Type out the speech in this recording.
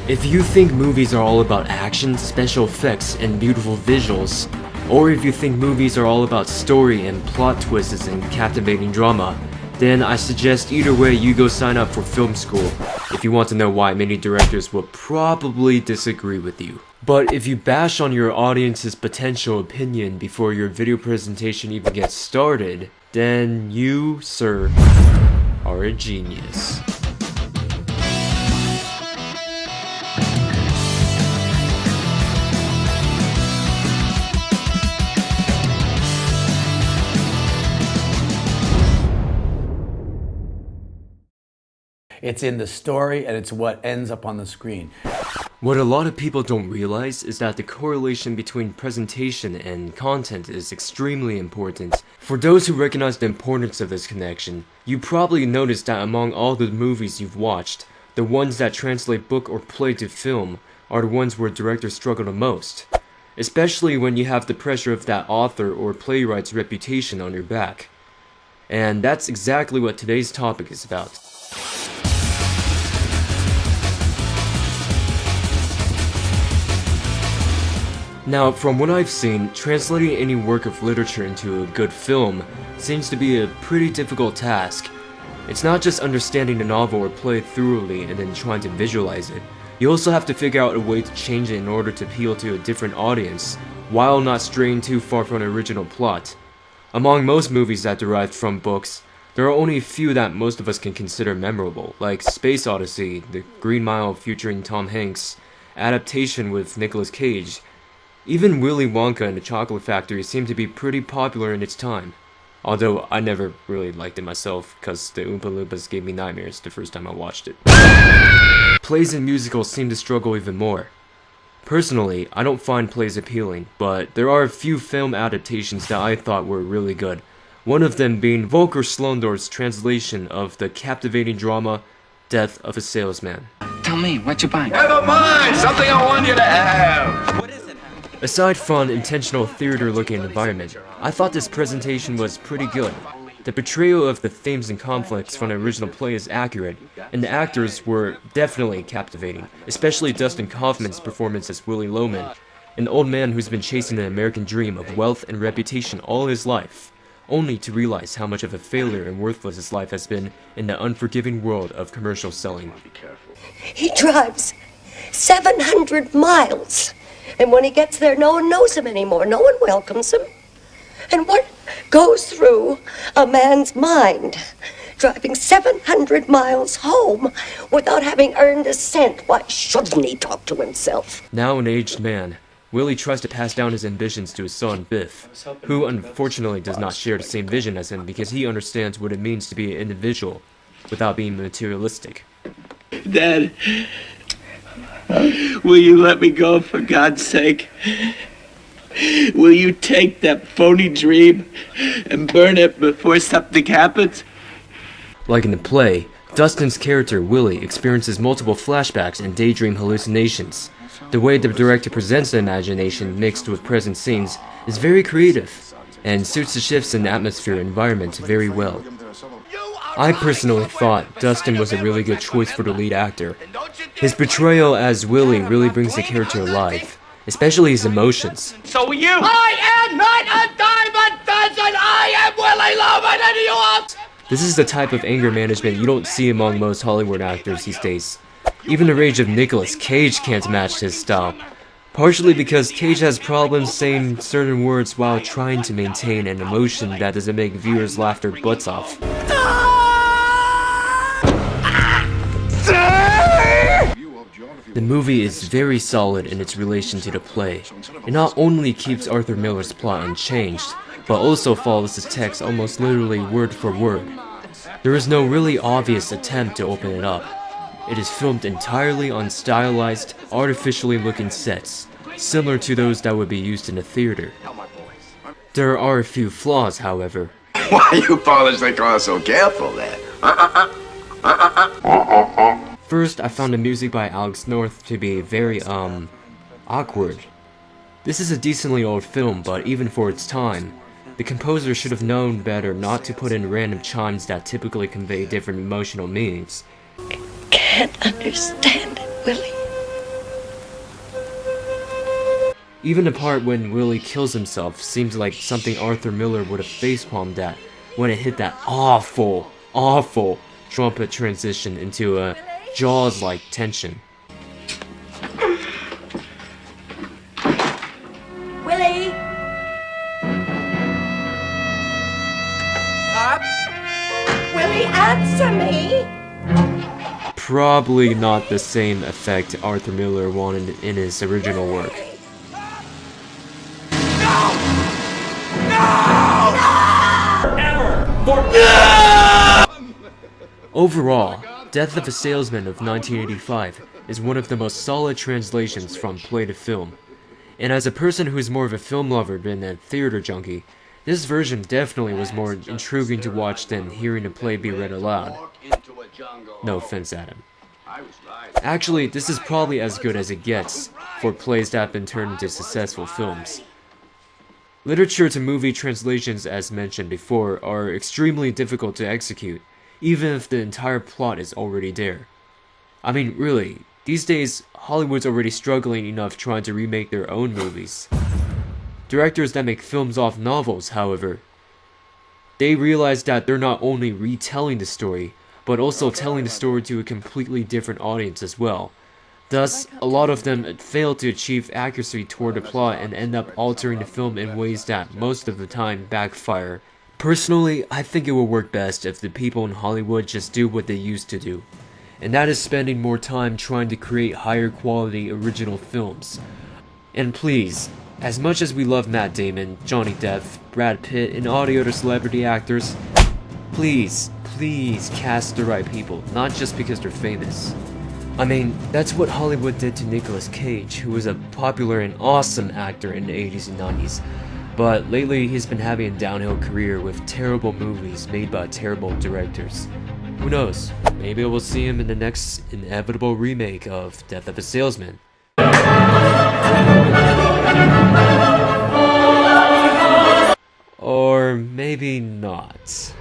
If you think movies are all about action, special effects, and beautiful visuals, or if you think movies are all about story and plot twists and captivating drama, then I suggest either way you go sign up for film school if you want to know why many directors will probably disagree with you. But if you bash on your audience's potential opinion before your video presentation even gets started, then you, sir, are a genius. It's in the story, and it's what ends up on the screen. What a lot of people don't realize is that the correlation between presentation and content is extremely important. For those who recognize the importance of this connection, you probably noticed that among all the movies you've watched, the ones that translate book or play to film are the ones where directors struggle the most. Especially when you have the pressure of that author or playwright's reputation on your back. And that's exactly what today's topic is about. Now, from what I've seen, translating any work of literature into a good film seems to be a pretty difficult task. It's not just understanding the novel or play thoroughly and then trying to visualize it. You also have to figure out a way to change it in order to appeal to a different audience, while not straying too far from the original plot. Among most movies that derived from books, there are only a few that most of us can consider memorable, like Space Odyssey, The Green Mile featuring Tom Hanks, Adaptation with Nicolas Cage. Even Willy Wonka and the Chocolate Factory seemed to be pretty popular in its time. Although I never really liked it myself, cause the Oompa Loompas gave me nightmares the first time I watched it. Plays and musicals seem to struggle even more. Personally, I don't find plays appealing, but there are a few film adaptations that I thought were really good. One of them being Volker Slondor's translation of the captivating drama, Death of a Salesman. Tell me, what you buying? Never mind, something I want you to have. What is it? Aside from intentional theater-looking environment, I thought this presentation was pretty good. The portrayal of the themes and conflicts from the original play is accurate, and the actors were definitely captivating, especially Dustin Kaufman's performance as Willy Loman, an old man who's been chasing an American dream of wealth and reputation all his life, only to realize how much of a failure and worthless his life has been in the unforgiving world of commercial selling. He drives 700 miles. And when he gets there, no one knows him anymore. No one welcomes him. And what goes through a man's mind? Driving 700 miles home without having earned a cent. Why shouldn't he talk to himself? Now an aged man, Willie tries to pass down his ambitions to his son, Biff, who unfortunately does not share the same vision as him because he understands what it means to be an individual without being materialistic. Dad, will you let me go for God's sake? Will you take that phony dream and burn it before something happens? Like in the play, Dustin's character, Willie, experiences multiple flashbacks and daydream hallucinations. The way the director presents the imagination mixed with present scenes is very creative, and suits the shifts in atmosphere and environment very well. I personally thought Dustin was a really good choice for the lead actor. His portrayal as Willie really brings the character alive, especially his emotions. So are you. I am not a diamond dozen. I am Willy Loman and you are. This is the type of anger management you don't see among most Hollywood actors these days. Even the rage of Nicolas Cage can't match his style. Partially because Cage has problems saying certain words while trying to maintain an emotion that doesn't make viewers laugh their butts off. The movie is very solid in its relation to the play. It not only keeps Arthur Miller's plot unchanged, but also follows his text almost literally word for word. There is no really obvious attempt to open it up. It is filmed entirely on stylized, artificially looking sets, similar to those that would be used in a theater. There are a few flaws, however. Why you fellas think I'm so careful then? First, I found the music by Alex North to be very, awkward. This is a decently old film, but even for its time, the composer should have known better not to put in random chimes that typically convey different emotional meanings. Can't understand it, Willie. Even the part when Willie kills himself seems like something Arthur Miller would have facepalmed at when it hit that awful trumpet transition into a Jaws-like tension. Willie! Willie, answer me! Probably not the same effect Arthur Miller wanted in his original work. Overall, Death of a Salesman of 1985 is one of the most solid translations from play to film. And as a person who is more of a film lover than a theater junkie, this version definitely was more intriguing to watch than hearing a play be read aloud. No offense, Adam. Actually, this is probably as good as it gets for plays that have been turned into successful films. Literature to movie translations, as mentioned before, are extremely difficult to execute, even if the entire plot is already there. I mean, really, these days, Hollywood's already struggling enough trying to remake their own movies. Directors that make films off novels, however, they realize that they're not only retelling the story, but also telling the story to a completely different audience as well. Thus, a lot of them fail to achieve accuracy toward the plot and end up altering the film in ways that most of the time backfire. Personally, I think it will work best if the people in Hollywood just do what they used to do, and that is spending more time trying to create higher quality original films. And please, as much as we love Matt Damon, Johnny Depp, Brad Pitt, and all the other celebrity actors, please cast the right people, not just because they're famous. I mean, that's what Hollywood did to Nicolas Cage, who was a popular and awesome actor in the 80s and 90s. But lately, he's been having a downhill career with terrible movies made by terrible directors. Who knows? Maybe we'll see him in the next inevitable remake of Death of a Salesman. Or maybe not.